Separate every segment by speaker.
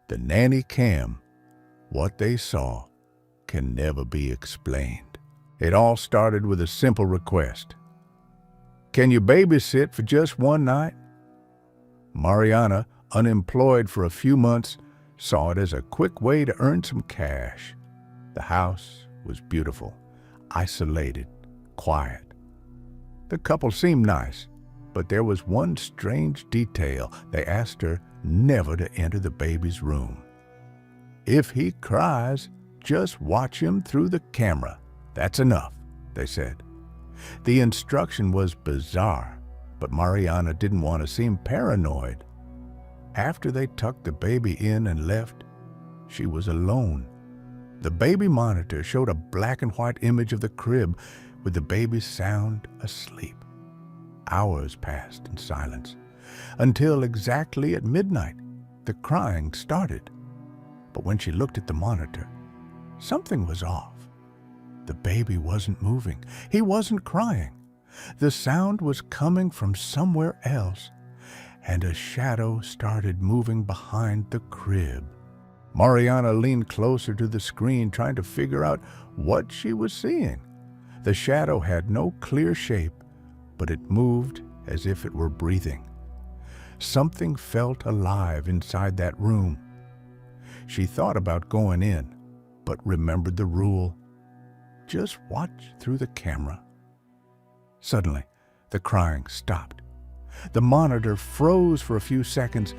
Speaker 1: The nanny cam, what they saw can never be explained. It all started with a simple request. Can you babysit for just one night? Mariana, unemployed for a few months, saw it as a quick way to earn some cash. The house was beautiful, isolated, quiet. The couple seemed nice, but there was one strange detail. They asked her never to enter the baby's room. If he cries, just watch him through the camera. That's enough, they said. The instruction was bizarre, but Mariana didn't want to seem paranoid. After they tucked the baby in and left, she was alone. The baby monitor showed a black and white image of the crib with the baby sound asleep. Hours passed in silence, until exactly at midnight, the crying started. But when she looked at the monitor, something was off. The baby wasn't moving. He wasn't crying. The sound was coming from somewhere else, and a shadow started moving behind the crib. Mariana leaned closer to the screen, trying to figure out what she was seeing. The shadow had no clear shape, but it moved as if it were breathing. Something felt alive inside that room. She thought about going in, but remembered the rule. Just watch through the camera. Suddenly, the crying stopped. The monitor froze for a few seconds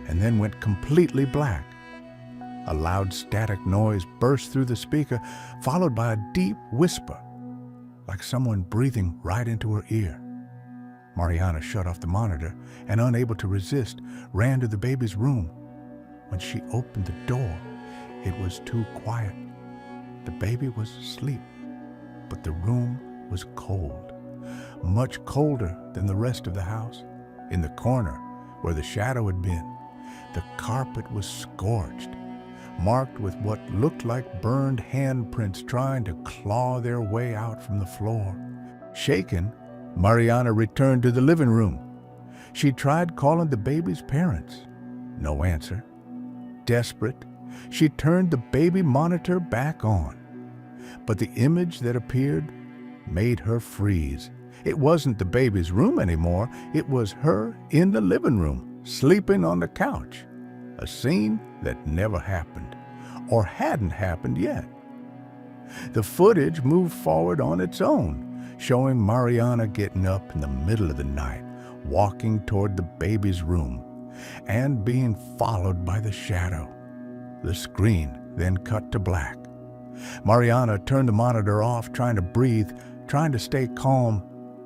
Speaker 1: and then went completely black. A loud static noise burst through the speaker, followed by a deep whisper, like someone breathing right into her ear. Mariana shut off the monitor and, unable to resist, ran to the baby's room. When she opened the door, it was too quiet. The baby was asleep, but the room was cold, much colder than the rest of the house. In the corner, where the shadow had been, the carpet was scorched, marked with what looked like burned handprints trying to claw their way out from the floor. Shaken, Mariana returned to the living room. She tried calling the baby's parents. No answer. Desperate, she turned the baby monitor back on. But the image that appeared made her freeze. It wasn't the baby's room anymore. It was her in the living room, sleeping on the couch. A scene that never happened, or hadn't happened yet. The footage moved forward on its own, showing Mariana getting up in the middle of the night, walking toward the baby's room, and being followed by the shadow. The screen then cut to black. Mariana turned the monitor off, trying to breathe, trying to stay calm.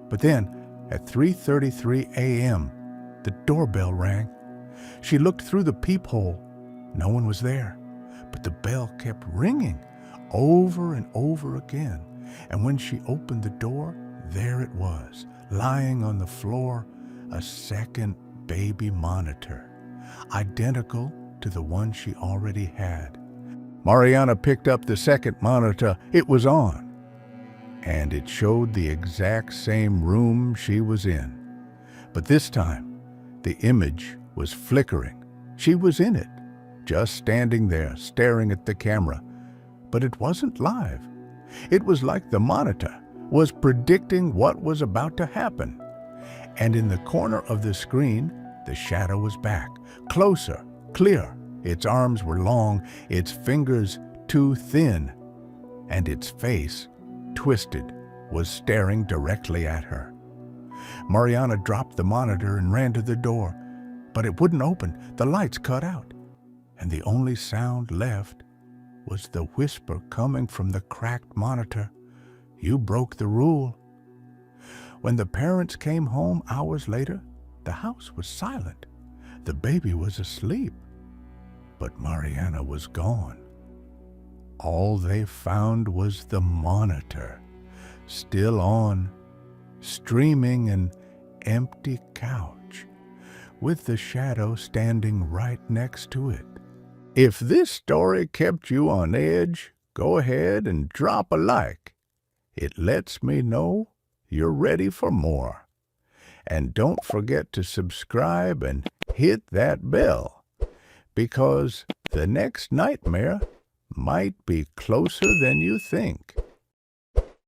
Speaker 1: But then, at 3:33 a.m., the doorbell rang. She looked through the peephole. No one was there, but the bell kept ringing over and over again. And when she opened the door, there it was, lying on the floor, a second baby monitor, identical to the one she already had. Mariana picked up the second monitor. It was on, and it showed the exact same room she was in. But this time, the image was flickering. She was in it, just standing there, staring at the camera. But it wasn't live. It was like the monitor was predicting what was about to happen. And in the corner of the screen, the shadow was back, closer, clear. Its arms were long, its fingers too thin, and its face, twisted, was staring directly at her. Mariana dropped the monitor and ran to the door, but it wouldn't open. The lights cut out, and the only sound left was the whisper coming from the cracked monitor. "You broke the rule." When the parents came home hours later, the house was silent. The baby was asleep, but Mariana was gone. All they found was the monitor, still on, streaming an empty couch, with the shadow standing right next to it. If this story kept you on edge, go ahead and drop a like. It lets me know you're ready for more. And don't forget to subscribe and hit that bell, because the next nightmare might be closer than you think.